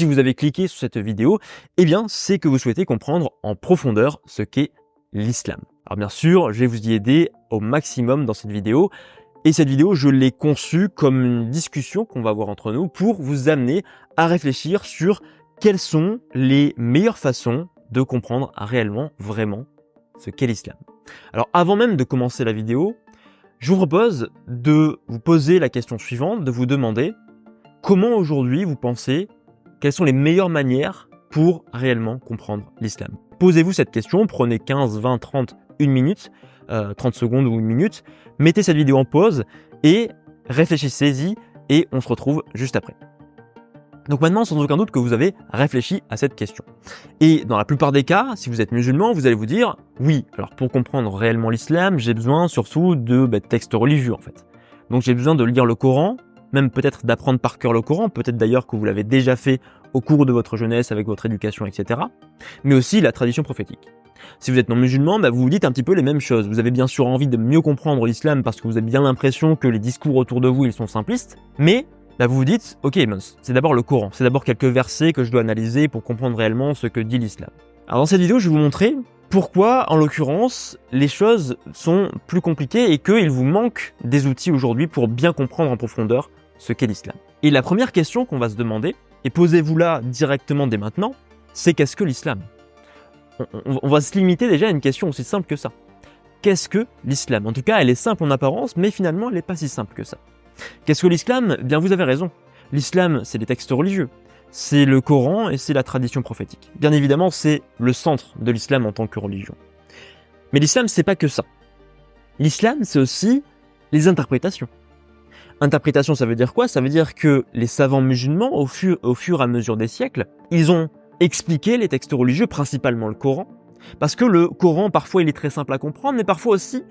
si vous avez cliqué sur cette vidéo, eh bien, c'est que vous souhaitez comprendre en profondeur ce qu'est l'islam. Alors bien sûr, je vais vous y aider au maximum dans cette vidéo. Et cette vidéo, je l'ai conçue comme une discussion qu'on va avoir entre nous pour vous amener à réfléchir sur quelles sont les meilleures façons de comprendre réellement, vraiment, ce qu'est l'islam. Alors avant même de commencer la vidéo, je vous propose de vous poser la question suivante, de vous demander comment aujourd'hui vous pensez, quelles sont les meilleures manières pour réellement comprendre l'islam. Posez-vous cette question, prenez 15, 20, 30, 1 minute, 30 secondes ou 1 minute, mettez cette vidéo en pause et réfléchissez-y et on se retrouve juste après. Donc maintenant, sans aucun doute que vous avez réfléchi à cette question. Et dans la plupart des cas, si vous êtes musulman, vous allez vous dire « Oui, alors pour comprendre réellement l'islam, j'ai besoin surtout de textes religieux en fait. Donc j'ai besoin de lire le Coran, même peut-être d'apprendre par cœur le Coran, peut-être d'ailleurs que vous l'avez déjà fait au cours de votre jeunesse avec votre éducation, etc. Mais aussi la tradition prophétique. Si vous êtes non musulman, vous vous dites un petit peu les mêmes choses. Vous avez bien sûr envie de mieux comprendre l'islam parce que vous avez bien l'impression que les discours autour de vous, ils sont simplistes, mais vous vous dites, ok, c'est d'abord le Coran, c'est d'abord quelques versets que je dois analyser pour comprendre réellement ce que dit l'islam. Alors dans cette vidéo, je vais vous montrer pourquoi, en l'occurrence, les choses sont plus compliquées et qu'il vous manque des outils aujourd'hui pour bien comprendre en profondeur ce qu'est l'islam. Et la première question qu'on va se demander, et posez-vous-la directement dès maintenant, c'est qu'est-ce que l'islam ? On va se limiter déjà à une question aussi simple que ça. Qu'est-ce que l'islam ? En tout cas, elle est simple en apparence, mais finalement, elle n'est pas si simple que ça. Qu'est-ce que l'islam ? Bien, vous avez raison. L'islam, c'est les textes religieux. C'est le Coran et c'est la tradition prophétique. Bien évidemment, c'est le centre de l'islam en tant que religion. Mais l'islam, c'est pas que ça. L'islam, c'est aussi les interprétations. Interprétation, ça veut dire quoi ? Ça veut dire que les savants musulmans, au fur et à mesure des siècles, ils ont expliqué les textes religieux, principalement le Coran, parce que le Coran, parfois, il est très simple à comprendre, mais parfois aussi,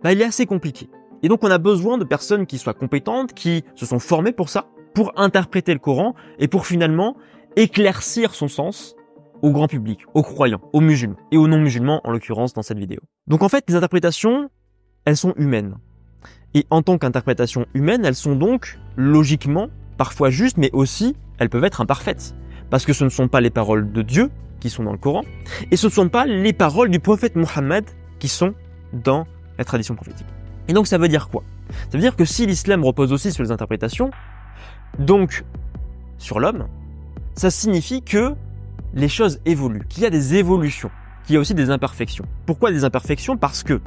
il est assez compliqué. Et donc, on a besoin de personnes qui soient compétentes, qui se sont formées pour ça, pour interpréter le Coran et pour finalement éclaircir son sens au grand public, aux croyants, aux musulmans et aux non-musulmans, en l'occurrence, dans cette vidéo. Donc, en fait, les interprétations, elles sont humaines. Et en tant qu'interprétation humaine, elles sont donc logiquement parfois justes, mais aussi elles peuvent être imparfaites. Parce que ce ne sont pas les paroles de Dieu qui sont dans le Coran, et ce ne sont pas les paroles du prophète Mohammed qui sont dans la tradition prophétique. Et donc ça veut dire quoi ? Ça veut dire que si l'islam repose aussi sur les interprétations, donc sur l'homme, ça signifie que les choses évoluent, qu'il y a des évolutions, qu'il y a aussi des imperfections. Pourquoi des imperfections ? Parce que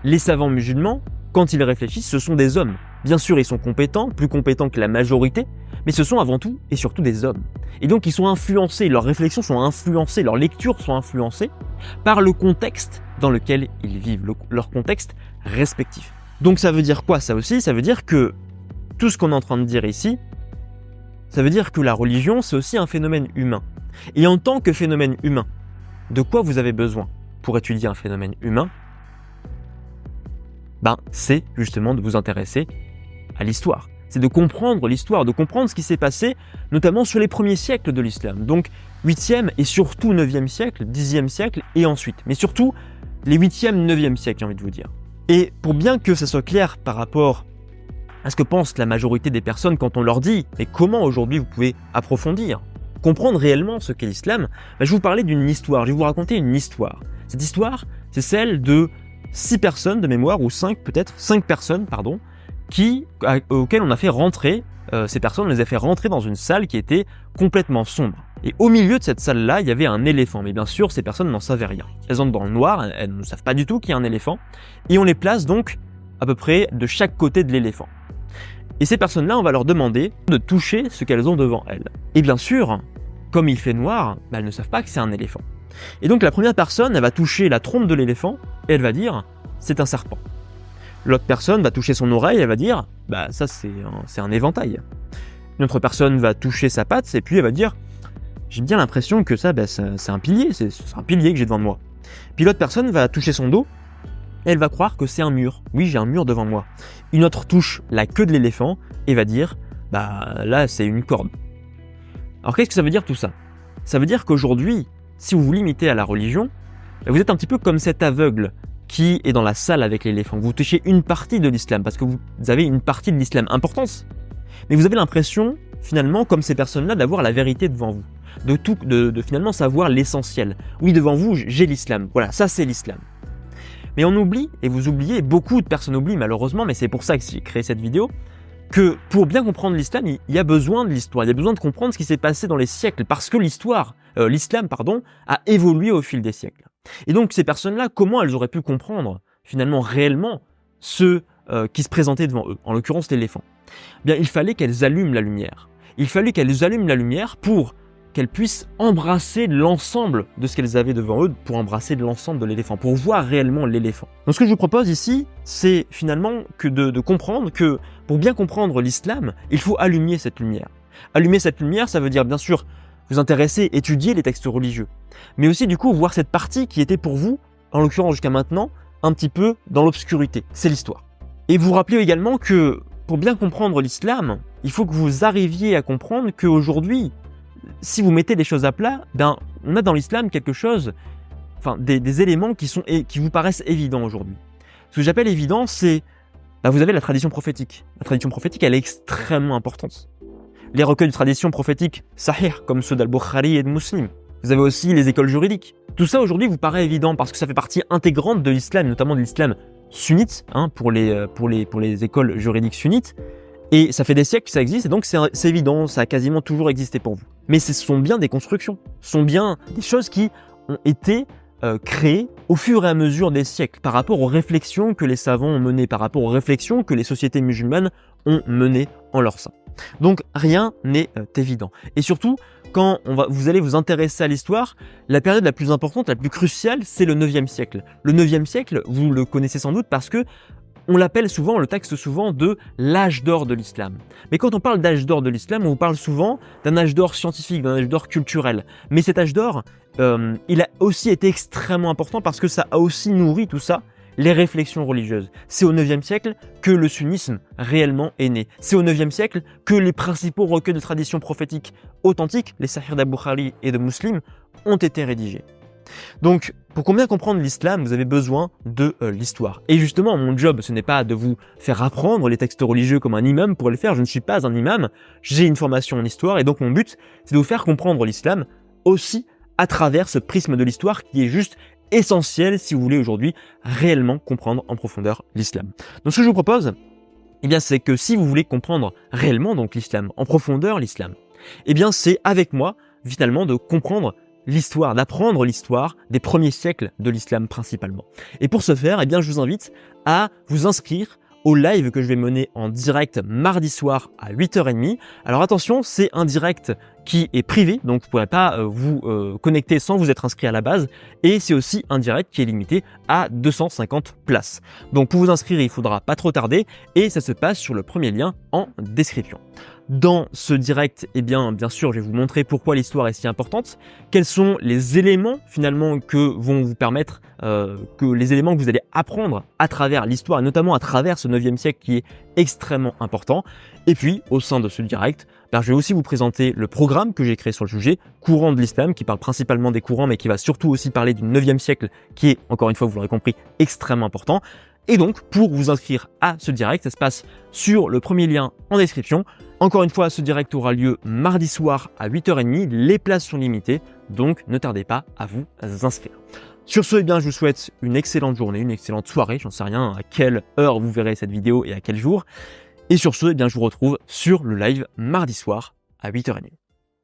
les savants musulmans, quand ils réfléchissent, ce sont des hommes. Bien sûr, ils sont compétents, plus compétents que la majorité, mais ce sont avant tout et surtout des hommes. Et donc, ils sont influencés, leurs réflexions sont influencées, leurs lectures sont influencées par le contexte dans lequel ils vivent, leur contexte respectif. Donc, ça veut dire quoi ça aussi ? Ça veut dire que tout ce qu'on est en train de dire ici, ça veut dire que la religion, c'est aussi un phénomène humain. Et en tant que phénomène humain, de quoi vous avez besoin pour étudier un phénomène humain ? C'est justement de vous intéresser à l'histoire. C'est de comprendre l'histoire, de comprendre ce qui s'est passé, notamment sur les premiers siècles de l'islam. Donc 8e et surtout 9e siècle, 10e siècle et ensuite. Mais surtout les 8e, 9e siècle, j'ai envie de vous dire. Et pour bien que ça soit clair par rapport à ce que pense la majorité des personnes quand on leur dit « Mais comment aujourd'hui vous pouvez approfondir, comprendre réellement ce qu'est l'islam ?» Je vais vous parler d'une histoire, je vais vous raconter une histoire. Cette histoire, c'est celle de 6 personnes de mémoire, ou 5 personnes, auxquelles on a fait rentrer, ces personnes, on les a fait rentrer dans une salle qui était complètement sombre. Et au milieu de cette salle-là, il y avait un éléphant. Mais bien sûr, ces personnes n'en savaient rien. Elles entrent dans le noir, elles ne savent pas du tout qu'il y a un éléphant. Et on les place donc à peu près de chaque côté de l'éléphant. Et ces personnes-là, on va leur demander de toucher ce qu'elles ont devant elles. Et bien sûr, comme il fait noir, elles ne savent pas que c'est un éléphant. Et donc la première personne, elle va toucher la trompe de l'éléphant et elle va dire « c'est un serpent ». L'autre personne va toucher son oreille et elle va dire « ça c'est un éventail ». Une autre personne va toucher sa patte et puis elle va dire « j'ai bien l'impression que ça c'est un pilier, c'est un pilier que j'ai devant moi ». Puis l'autre personne va toucher son dos et elle va croire que c'est un mur. Oui, j'ai un mur devant moi. Une autre touche la queue de l'éléphant et va dire « là c'est une corde ». Alors qu'est-ce que ça veut dire tout ça ? Ça veut dire qu'aujourd'hui, si vous vous limitez à la religion, vous êtes un petit peu comme cet aveugle qui est dans la salle avec l'éléphant. Vous touchez une partie de l'islam parce que vous avez une partie de l'islam importante, mais vous avez l'impression finalement, comme ces personnes-là, d'avoir la vérité devant vous, de finalement savoir l'essentiel. Oui, devant vous, j'ai l'islam. Voilà, ça c'est l'islam. Mais on oublie, et vous oubliez, beaucoup de personnes oublient malheureusement, mais c'est pour ça que j'ai créé cette vidéo, que pour bien comprendre l'islam, il y a besoin de l'histoire, il y a besoin de comprendre ce qui s'est passé dans les siècles, parce que l'islam, a évolué au fil des siècles. Et donc ces personnes-là, comment elles auraient pu comprendre finalement réellement ce qui se présentait devant eux, en l'occurrence l'éléphant? Bien, il fallait qu'elles allument la lumière. Il fallait qu'elles allument la lumière pour qu'elles puissent embrasser l'ensemble de ce qu'elles avaient devant eux, pour embrasser l'ensemble de l'éléphant, pour voir réellement l'éléphant. Donc ce que je vous propose ici, c'est finalement que de comprendre que pour bien comprendre l'islam, il faut allumer cette lumière. Allumer cette lumière, ça veut dire bien sûr vous intéresser, étudier les textes religieux, mais aussi du coup voir cette partie qui était pour vous, en l'occurrence jusqu'à maintenant, un petit peu dans l'obscurité, c'est l'histoire. Et vous rappelez également que pour bien comprendre l'islam, il faut que vous arriviez à comprendre qu'aujourd'hui, si vous mettez les choses à plat, on a dans l'islam quelque chose, des éléments qui vous paraissent évidents aujourd'hui. Ce que j'appelle évident, c'est, vous avez la tradition prophétique. La tradition prophétique, elle est extrêmement importante. Les recueils de tradition prophétique sahih, comme ceux d'Al-Bukhari et de Muslim. Vous avez aussi les écoles juridiques. Tout ça aujourd'hui vous paraît évident parce que ça fait partie intégrante de l'islam, notamment de l'islam sunnite, pour les écoles juridiques sunnites. Et ça fait des siècles que ça existe, et donc c'est évident, ça a quasiment toujours existé pour vous. Mais ce sont bien des constructions, ce sont bien des choses qui ont été créées au fur et à mesure des siècles, par rapport aux réflexions que les savants ont menées, par rapport aux réflexions que les sociétés musulmanes ont menées en leur sein. Donc rien n'est évident. Et surtout, quand vous allez vous intéresser à l'histoire, la période la plus importante, la plus cruciale, c'est le 9e siècle. Le 9e siècle, vous le connaissez sans doute parce que on l'appelle souvent, on le taxe souvent de l'âge d'or de l'islam. Mais quand on parle d'âge d'or de l'islam, on vous parle souvent d'un âge d'or scientifique, d'un âge d'or culturel. Mais cet âge d'or, il a aussi été extrêmement important parce que ça a aussi nourri tout ça, les réflexions religieuses. C'est au 9e siècle que le sunnisme réellement est né. C'est au 9e siècle que les principaux recueils de traditions prophétiques authentiques, les Sahih d'Al-Bukhari et de Muslim, ont été rédigés. Donc, pour bien comprendre l'islam, vous avez besoin de l'histoire. Et justement, mon job, ce n'est pas de vous faire apprendre les textes religieux comme un imam pourrait le faire. Je ne suis pas un imam, j'ai une formation en histoire, et donc mon but, c'est de vous faire comprendre l'islam aussi à travers ce prisme de l'histoire qui est juste essentiel si vous voulez aujourd'hui réellement comprendre en profondeur l'islam. Donc, ce que je vous propose, c'est que si vous voulez comprendre réellement donc l'islam, en profondeur l'islam, c'est avec moi, finalement, de comprendre l'histoire, d'apprendre l'histoire des premiers siècles de l'islam principalement. Et pour ce faire, je vous invite à vous inscrire au live que je vais mener en direct mardi soir à 8h30. Alors attention, c'est un direct qui est privé, donc vous ne pourrez pas vous connecter sans vous être inscrit à la base. Et c'est aussi un direct qui est limité à 250 places. Donc pour vous inscrire, il faudra pas trop tarder et ça se passe sur le premier lien en description. Dans ce direct, bien sûr, je vais vous montrer pourquoi l'histoire est si importante, quels sont les éléments finalement que vont vous permettre, les éléments que vous allez apprendre à travers l'histoire, et notamment à travers ce 9e siècle qui est extrêmement important. Et puis, au sein de ce direct, je vais aussi vous présenter le programme que j'ai créé sur le sujet, Courant de l'Islam, qui parle principalement des courants, mais qui va surtout aussi parler du 9e siècle, qui est, encore une fois, vous l'aurez compris, extrêmement important. Et donc, pour vous inscrire à ce direct, ça se passe sur le premier lien en description. Encore une fois, ce direct aura lieu mardi soir à 8h30. Les places sont limitées, donc ne tardez pas à vous inscrire. Sur ce, je vous souhaite une excellente journée, une excellente soirée. J'en sais rien à quelle heure vous verrez cette vidéo et à quel jour. Et sur ce, je vous retrouve sur le live mardi soir à 8h30.